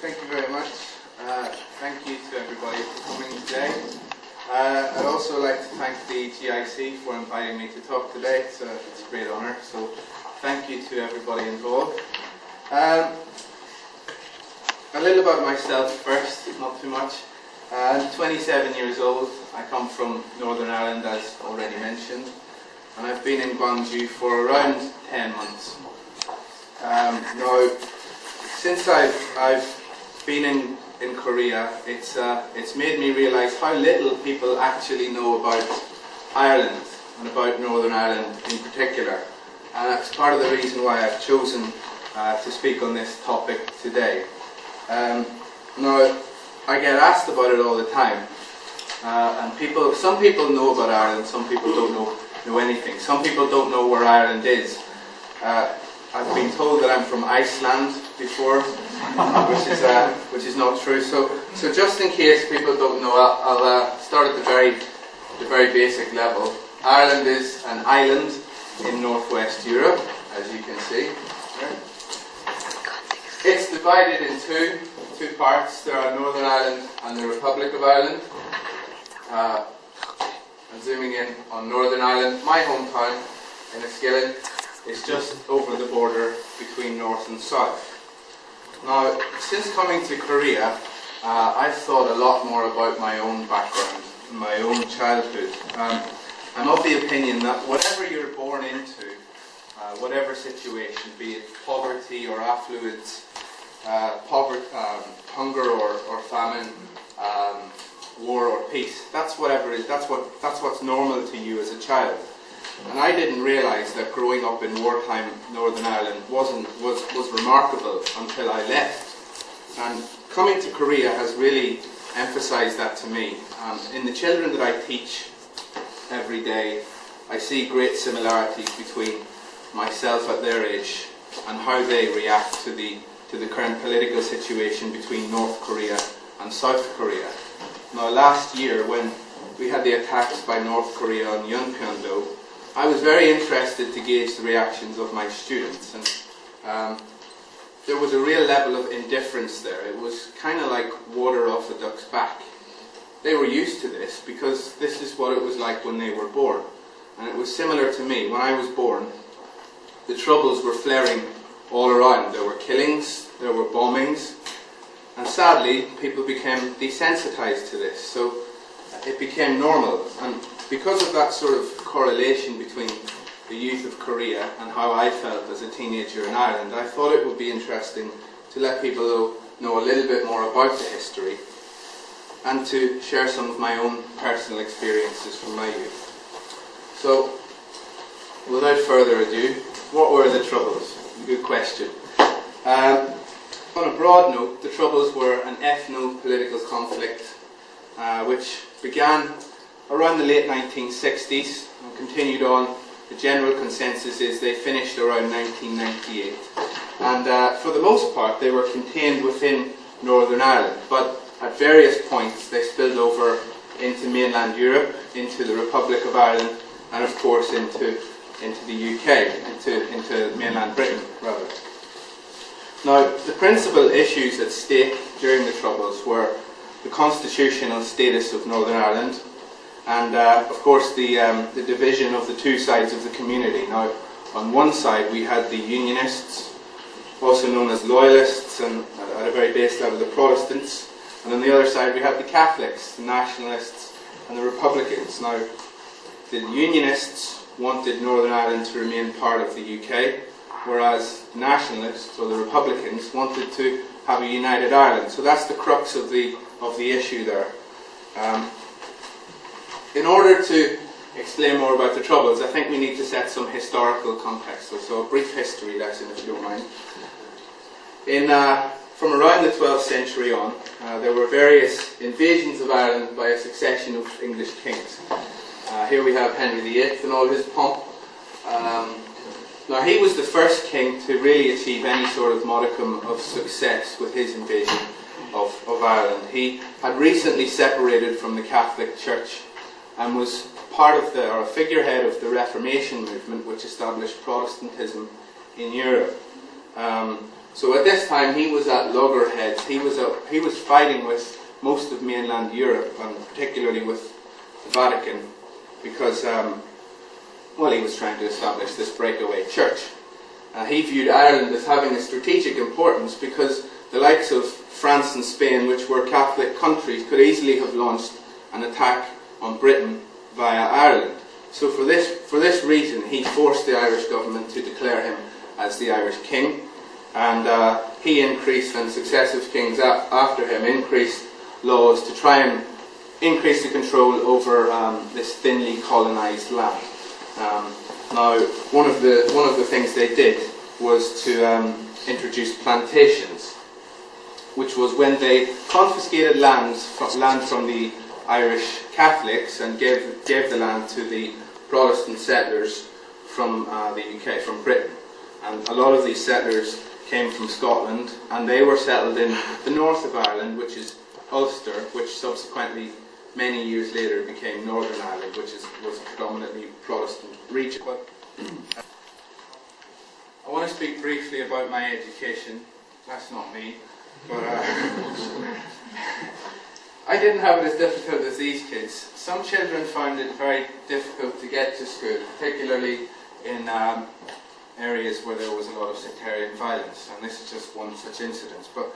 Thank you very much. Thank you to everybody for coming today. I'd also like to thank the GIC for inviting me to talk today. It's a great honour, so thank you to everybody involved. A little about myself first, not too much. I'm 27 years old. I come from Northern Ireland, as already mentioned, and I've been in Gwangju for around 10 months. Now, since I've been in Korea, it's made me realise how little people actually know about Ireland and about Northern Ireland in particular, and that's part of the reason why I've chosen to speak on this topic today. Now, I get asked about it all the time, and some people know about Ireland, some people don't know anything. Some people don't know where Ireland is. I've been told that I'm from Iceland before, which is not true. So just in case people don't know, I'll start at the very basic level. Ireland is an island in northwest Europe, as you can see. It's divided in two parts. There are Northern Ireland and the Republic of Ireland. I'm zooming in on Northern Ireland. My hometown in Enniskillen is just over the border between north and south. Now, since coming to Korea, I've thought a lot more about my own background, my own childhood. I'm of the opinion that whatever you're born into, whatever situation, be it poverty or affluence, hunger or famine, war or peace, that's whatever it is. That's what's normal to you as a child. And I didn't realise that growing up in wartime Northern Ireland was remarkable until I left. And coming to Korea has really emphasised that to me. In the children that I teach every day, I see great similarities between myself at their age and how they react to the current political situation between North Korea and South Korea. Now, last year, when we had the attacks by North Korea on Yeonpyeong-do, I was very interested to gauge the reactions of my students, and there was a real level of indifference there. It was kind of like water off a duck's back. They were used to this because this is what it was like when they were born, and it was similar to me. When I was born, the troubles were flaring all around. There were killings, there were bombings, and sadly people became desensitized to this, so it became normal. And because of that sort of correlation between the youth of Korea and how I felt as a teenager in Ireland, I thought it would be interesting to let people know a little bit more about the history and to share some of my own personal experiences from my youth. So, without further ado, what were the Troubles? Good question. On a broad note, the Troubles were an ethno-political conflict which began around the late 1960s and continued on. The general consensus is they finished around 1998. And for the most part, they were contained within Northern Ireland, but at various points they spilled over into mainland Europe, into the Republic of Ireland, and of course into the UK, into mainland Britain, rather. Now, the principal issues at stake during the Troubles were the constitutional status of Northern Ireland, and of course the division of the two sides of the community. Now, on one side we had the Unionists, also known as Loyalists, and at a very base level the Protestants, and on the other side we had the Catholics, the Nationalists and the Republicans. Now, the Unionists wanted Northern Ireland to remain part of the UK, whereas the Nationalists, or the Republicans, wanted to have a united Ireland. So that's the crux of the issue there. In order to explain more about the Troubles, I think we need to set some historical context, so a brief history lesson, if you don't mind. From around the 12th century on, there were various invasions of Ireland by a succession of English kings. Here we have Henry VIII and all his pomp. Now, he was the first king to really achieve any sort of modicum of success with his invasion of Ireland. He had recently separated from the Catholic Church and was part of or a figurehead of the Reformation movement, which established Protestantism in Europe. So at this time he was at loggerheads. He was fighting with most of mainland Europe, and particularly with the Vatican, because well, he was trying to establish this breakaway church. He viewed Ireland as having a strategic importance because the likes of France and Spain, which were Catholic countries, could easily have launched an attack on Britain via Ireland. So for this reason, he forced the Irish government to declare him as the Irish king, and he increased, and successive kings after him increased laws to try and increase the control over this thinly colonised land. Now, one of the things they did was to introduce plantations, which was when they confiscated land from the Irish Catholics and gave the land to the Protestant settlers from the UK, from Britain. And a lot of these settlers came from Scotland, and they were settled in the north of Ireland, which is Ulster, which subsequently, many years later, became Northern Ireland, which was a predominantly Protestant region. But I want to speak briefly about my education. That's not me, but I didn't have it as difficult as these kids. Some children found it very difficult to get to school, particularly in areas where there was a lot of sectarian violence, and this is just one such incident. But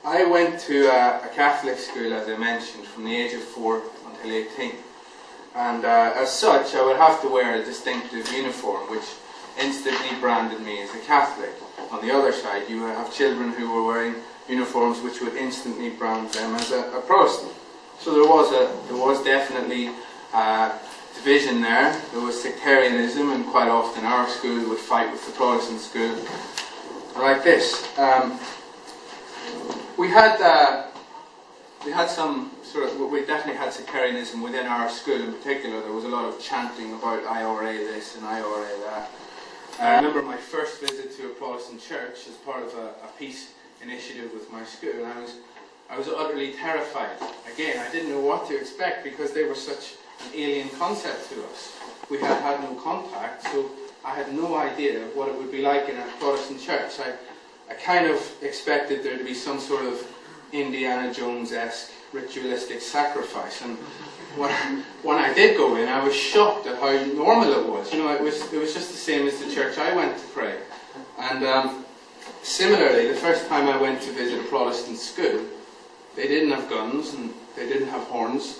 I went to a Catholic school, as I mentioned, from the age of 4 until 18. And as such, I would have to wear a distinctive uniform, which instantly branded me as a Catholic. On the other side, you would have children who were wearing uniforms which would instantly brand them as a Protestant. So there was definitely division there. There was sectarianism, and quite often our school would fight with the Protestant school like this. We definitely had sectarianism within our school. In particular, there was a lot of chanting about IRA this and IRA that. I remember my first visit to a Protestant church as part of a peace initiative with my school, and I was utterly terrified. Again, I didn't know what to expect because they were such an alien concept to us. We had had no contact, so I had no idea what it would be like in a Protestant church. I kind of expected there to be some sort of Indiana Jones-esque ritualistic sacrifice, and when I did go in, I was shocked at how normal it was. You know, it was just the same as the church I went to pray. And similarly, the first time I went to visit a Protestant school, they didn't have guns and they didn't have horns.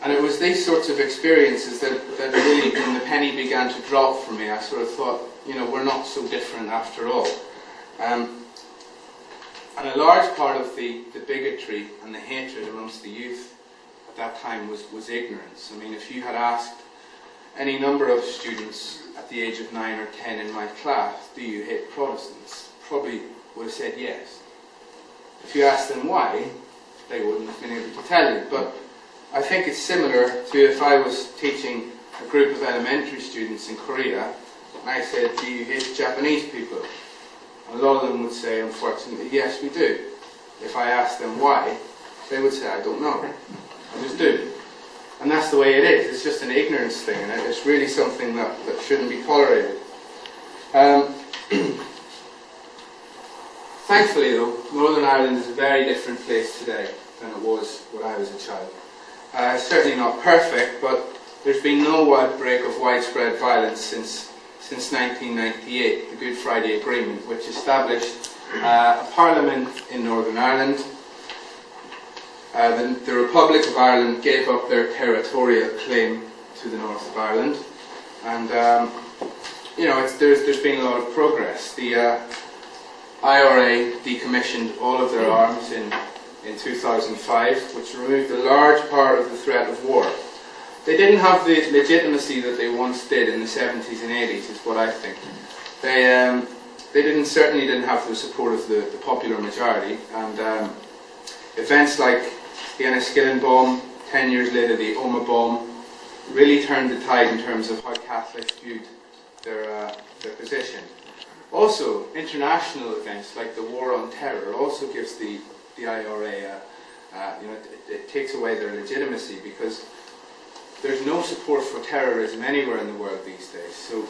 And it was these sorts of experiences that really, when the penny began to drop for me, I sort of thought, you know, we're not so different after all. And a large part of the bigotry and the hatred amongst the youth at that time was ignorance. I mean, if you had asked any number of students at the age of 9 or 10 in my class, do you hate Protestants? Probably would have said yes. If you asked them why, they wouldn't have been able to tell you. But I think it's similar to if I was teaching a group of elementary students in Korea, and I said, do you hate Japanese people? A lot of them would say, unfortunately, yes, we do. If I asked them why, they would say, I don't know. I just do. And that's the way it is. It's just an ignorance thing, and it's really something that shouldn't be tolerated. Thankfully, though, Northern Ireland is a very different place today than it was when I was a child. Certainly not perfect, but there's been no outbreak of widespread violence since 1998, the Good Friday Agreement, which established a parliament in Northern Ireland. The Republic of Ireland gave up their territorial claim to the north of Ireland, and you know, there's been a lot of progress. The IRA decommissioned all of their arms in 2005, which removed a large part of the threat of war. They didn't have the legitimacy that they once did in the 70s and 80s, is what I think. They certainly didn't have the support of the popular majority, and events like the Enniskillen bomb, 10 years later the Omagh bomb, really turned the tide in terms of how Catholics viewed their position. Also, international events like the War on Terror also gives the IRA, it takes away their legitimacy, because there's no support for terrorism anywhere in the world these days. So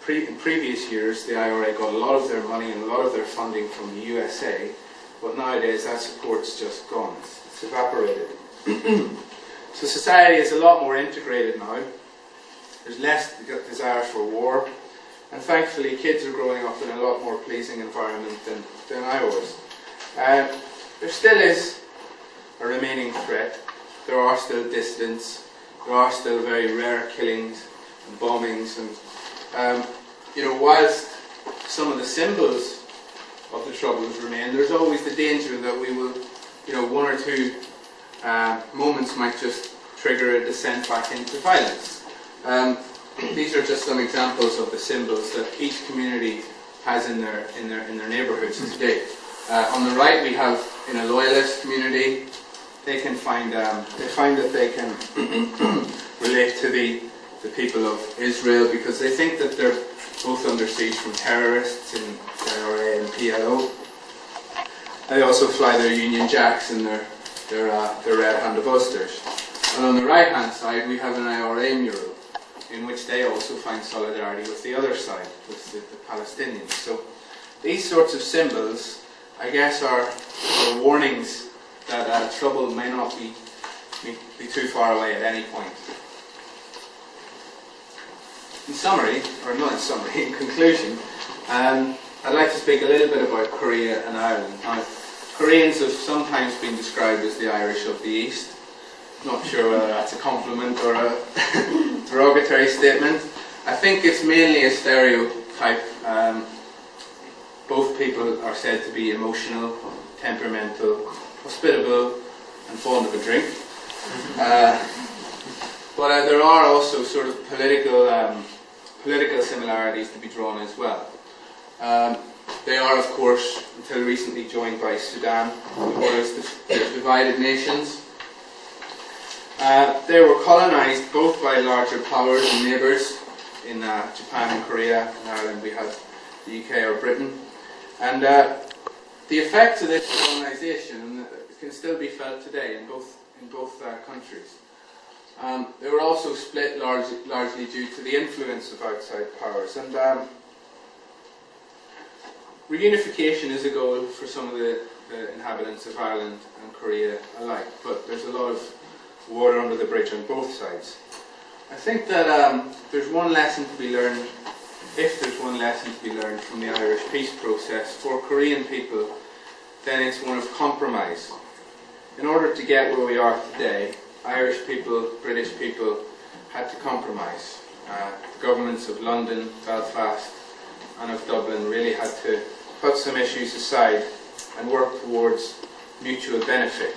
in previous years, the IRA got a lot of their money and a lot of their funding from the USA, but nowadays that support's just gone. It's evaporated. So society is a lot more integrated now. There's less desire for war, and thankfully kids are growing up in a lot more pleasing environment than I was. There still is a remaining threat. There are still dissidents. There are still very rare killings and bombings, and whilst some of the symbols of the Troubles remain, there's always the danger that we will, one or two moments might just trigger a descent back into violence. These are just some examples of the symbols that each community has in their neighbourhoods today. On the right, we have in a loyalist community. They find that they can relate to the people of Israel because they think that they're both under siege from terrorists in IRA and PLO. And they also fly their Union Jacks and their Red Hand of Ulsters. And on the right-hand side, we have an IRA mural in which they also find solidarity with the other side, with the Palestinians. So these sorts of symbols, I guess, are warnings that trouble may not be too far away at any point. In summary, or not in summary, in conclusion, I'd like to speak a little bit about Korea and Ireland. Now, Koreans have sometimes been described as the Irish of the East. Not sure whether that's a compliment or a derogatory statement. I think it's mainly a stereotype. Both people are said to be emotional, temperamental, hospitable, and fond of a drink. But there are also sort of political similarities to be drawn as well. They are, of course, until recently joined by Sudan, who was the divided nations. They were colonised both by larger powers and neighbours. In Japan and Korea, in Ireland we have the UK or Britain. And the effects of this colonisation can still be felt today in both countries. They were also split largely due to the influence of outside powers. And reunification is a goal for some of the inhabitants of Ireland and Korea alike, but there's a lot of water under the bridge on both sides. I think that there's one lesson to be learned, if there's one lesson to be learned from the Irish peace process for Korean people, then it's one of compromise. In order to get where we are today, Irish people, British people had to compromise. The governments of London, Belfast and of Dublin really had to put some issues aside and work towards mutual benefit.